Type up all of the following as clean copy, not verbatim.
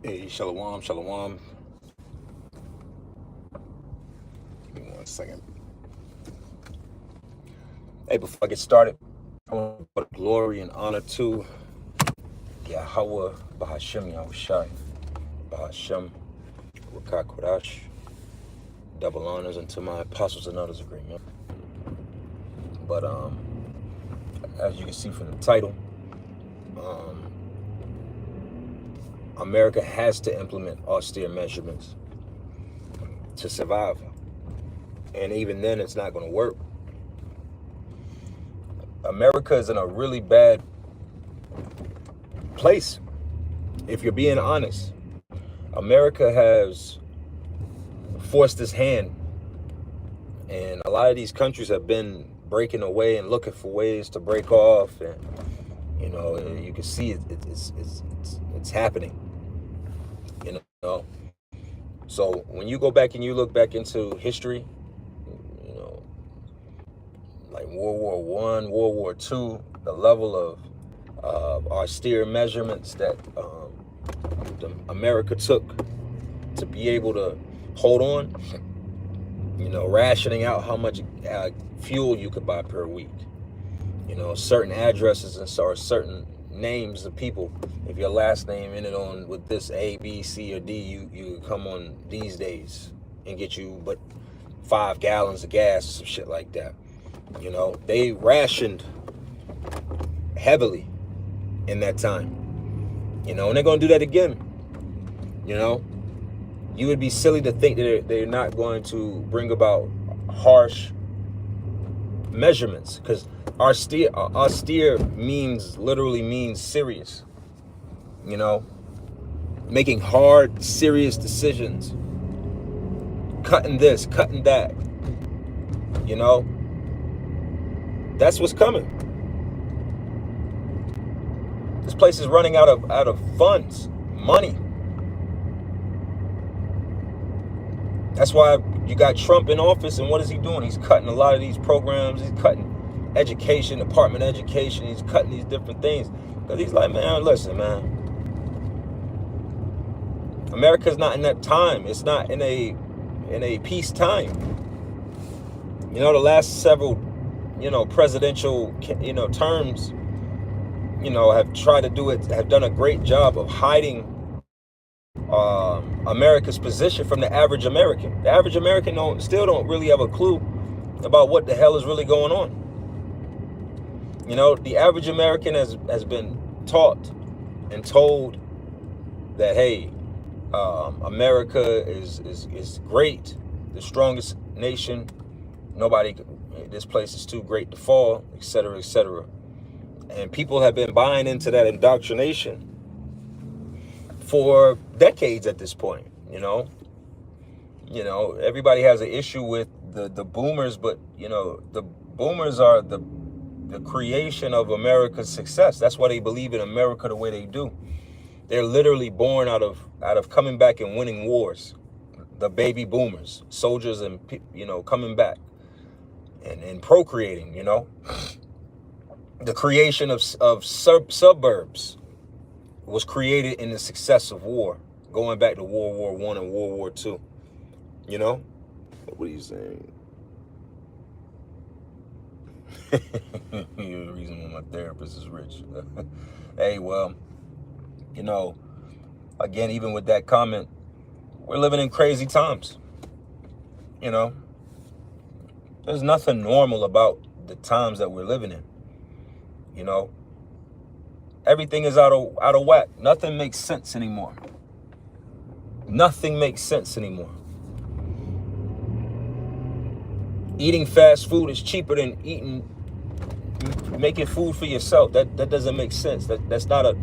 Hey, shalom, shalom. Give me 1 second. Hey, before I get started, I want to put glory and honor to Yahweh Bahashem Yahushai, Bahashem Rakak Kodash. Double honors unto my apostles and others agreement. But as you can see from the title, America has to implement austere measurements to survive. And even then, it's not going to work. America is in a really bad place. If you're being honest, America has forced its hand, and a lot of these countries have been breaking away and looking for ways to break off, and you can see it's happening. So when you go back and you look back into history, like World War I, World War II, the level of austere measurements that America took to be able to hold on, rationing out how much fuel you could buy per week, certain addresses and certain names of people. If your last name ended on with this A, B, C, or D, you come on these days and get you but 5 gallons of gas or some shit like that. They rationed heavily in that time, and they're going to do that again. You would be silly to think that they're not going to bring about harsh measurements, because austere literally means serious, making hard, serious decisions, cutting this, cutting that, that's what's coming. This place is running out of funds, money. That's why you got Trump in office, and what is he doing? He's cutting a lot of these programs. He's cutting education, Department of Education. He's cutting these different things because he's like, man, listen, man. America's not in that time. It's not in a peace time. The last several, presidential, terms, have tried to do it, have done a great job of hiding America's position from the average American. The average American still don't really have a clue about what the hell is really going on. The average American has been taught and told that, hey, America is great, the strongest nation. This place is too great to fall, etc., etc. And people have been buying into that indoctrination for decades at this point. Everybody has an issue with the boomers, but the boomers are the creation of America's success. That's why they believe in America the way they do. They're literally born out of coming back and winning wars. The baby boomers, soldiers, and coming back and procreating. The creation of suburbs was created in the success of war, going back to World War I and World War II. What are you saying? The reason why my therapist is rich. Hey, well, again, even with that comment, we're living in crazy times. There's nothing normal about the times that we're living in. Everything is out of whack. Nothing makes sense anymore. Nothing makes sense anymore. Eating fast food is cheaper than making food for yourself. That doesn't make sense. That's not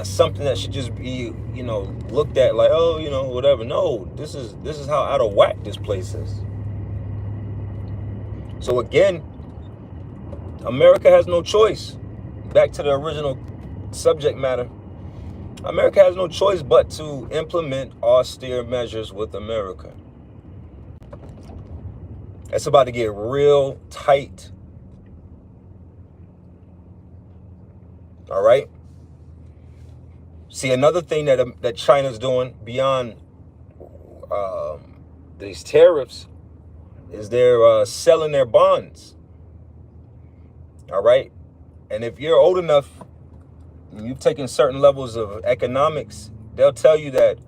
something that should just be looked at like, oh, whatever. No, this is how out of whack this place is. So again, America has no choice. Back to the original subject matter. America has no choice but to implement austere measures with America. It's about to get real tight. All right? See, another thing that China's doing beyond these tariffs is they're selling their bonds. All right. And if you're old enough, and you've taken certain levels of economics, they'll tell you that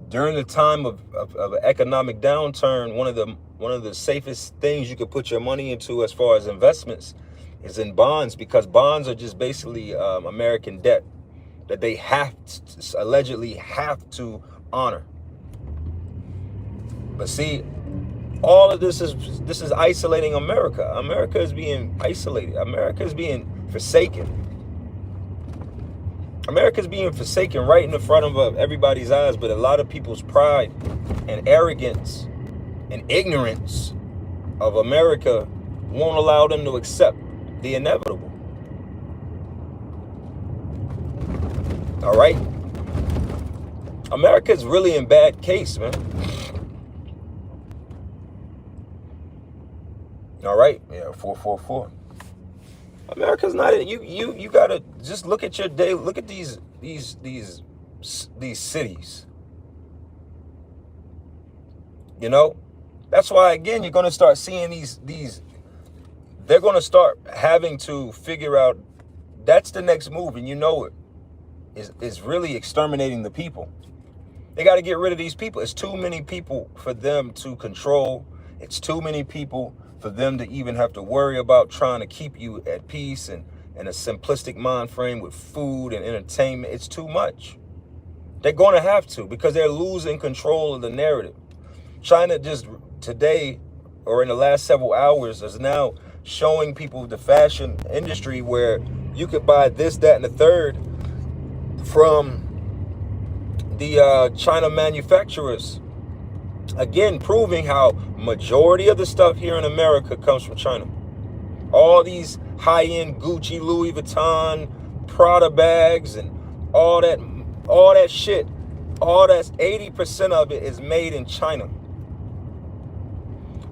during the time of an economic downturn, one of the safest things you could put your money into as far as investments is in bonds, because bonds are just basically American debt that they allegedly have to honor. But see, all of this is isolating America. America is being isolated. America is being forsaken. America's being forsaken right in the front of everybody's eyes, but a lot of people's pride and arrogance and ignorance of America won't allow them to accept the inevitable. All right? America's really in bad case, man. All right? Yeah, 444. America's not. You gotta just look at your day. Look at these cities. You know, that's why again you're gonna start seeing these. They're gonna start having to figure out. That's the next move, and you know it is really exterminating the people. They got to get rid of these people. It's too many people for them to control. It's too many people for them to even have to worry about trying to keep you at peace and a simplistic mind frame with food and entertainment. It's too much. They're going to have to, because they're losing control of the narrative. China just today, or in the last several hours, is now showing people the fashion industry where you could buy this, that, and the third from the China manufacturers. Again, proving how majority of the stuff here in America comes from China. All these high-end Gucci, Louis Vuitton, Prada bags, and all that shit, all that's 80% of it is made in China.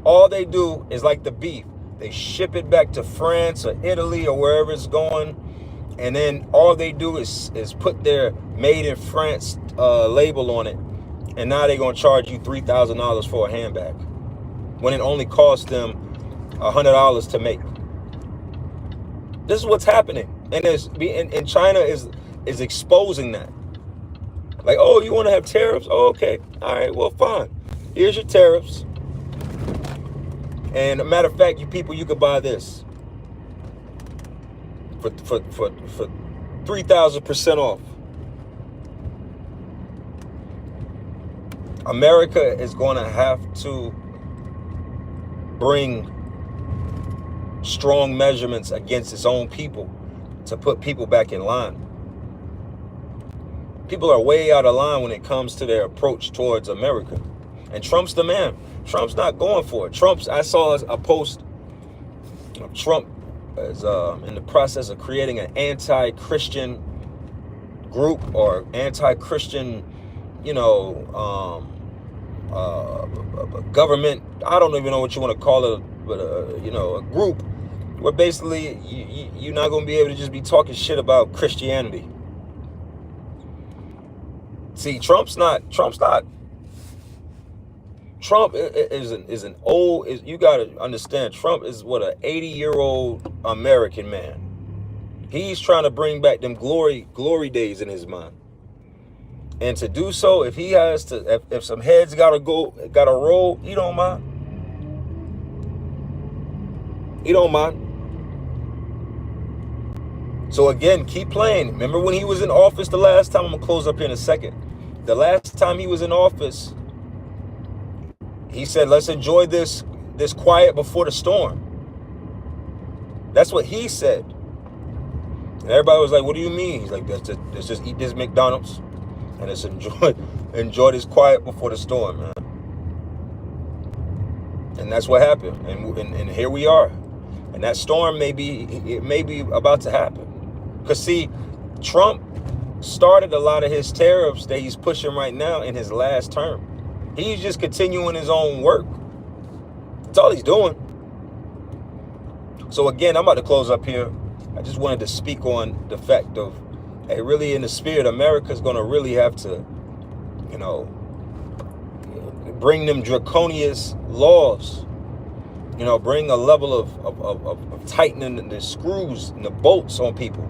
All they do is like the beef. They ship it back to France or Italy or wherever it's going, and then all they do is put their made in France label on it. And now they're going to charge you $3,000 for a handbag when it only costs them $100 to make. This is what's happening. And China is exposing that. Like, oh, you want to have tariffs? Oh, okay. All right, well, fine. Here's your tariffs. And a matter of fact, you people, you could buy this for 3,000% off. America is going to have to bring strong measurements against its own people to put people back in line. People are way out of line when it comes to their approach towards America. And Trump's the man. Trump's not going for it. I saw a post of Trump is in the process of creating an anti-Christian group or anti-Christian, government. I don't even know what you want to call it, but a group where basically you're not going to be able to just be talking shit about Christianity. See, Trump is an old. You got to understand, Trump is what, an 80-year-old American man. He's trying to bring back them glory days in his mind. And to do so, if he has to, if some heads gotta roll, he don't mind. He don't mind. So again, keep playing. Remember when he was in office the last time? I'm gonna close up here in a second. The last time he was in office, he said, "Let's enjoy this quiet before the storm." That's what he said. And everybody was like, "What do you mean?" He's like, "Let's just eat this McDonald's and let's enjoy this quiet before the storm, man." And that's what happened. And here we are. And that storm may be about to happen. Because see, Trump started a lot of his tariffs that he's pushing right now in his last term. He's just continuing his own work. That's all he's doing. So again, I'm about to close up here. I just wanted to speak on the fact of hey, really in the spirit, America's gonna really have to, you know, bring them draconian laws. You know, bring a level of tightening the screws and the bolts on people.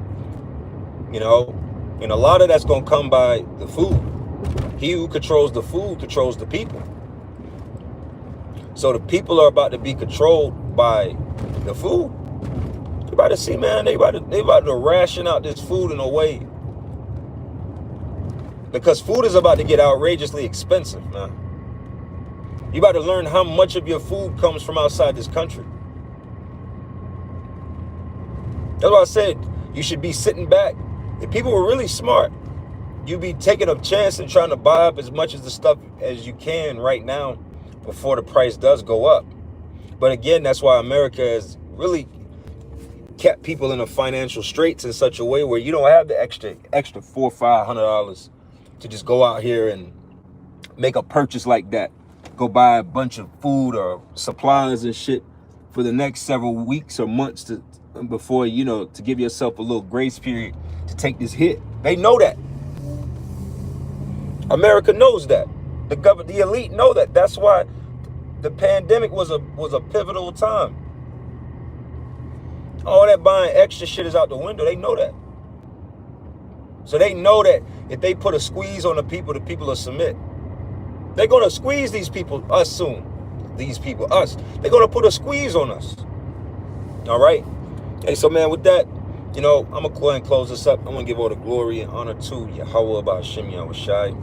You know, and a lot of that's gonna come by the food. He who controls the food controls the people. So the people are about to be controlled by the food. You about to see, man, they about to ration out this food in a way. Because food is about to get outrageously expensive, man. You about to learn how much of your food comes from outside this country. That's why I said you should be sitting back. If people were really smart, you'd be taking a chance and trying to buy up as much of the stuff as you can right now before the price does go up. But again, that's why America has really kept people in a financial straits in such a way where you don't have the extra $400 or $500 to just go out here and make a purchase like that. Go buy a bunch of food or supplies and shit for the next several weeks or months before, you know, to give yourself a little grace period to take this hit. They know that. America knows that. The elite know that. That's why the pandemic was a pivotal time. All that buying extra shit is out the window. They know that. So they know that if they put a squeeze on the people will submit. They're going to squeeze these people, us soon. These people, us. They're going to put a squeeze on us. All right? Hey, so man, with that, you know, I'm going to go ahead and close this up. I'm going to give all the glory and honor to Yahweh, Ba'ashem, Yahushai,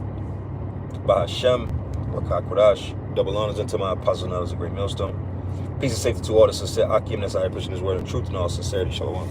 Ba'ashem, Rakakurash. Double honors unto my apostle, now is a great millstone. Peace and safety to all the sincere Akim, that's how I pushing his word of truth and all sincerity. Shalom.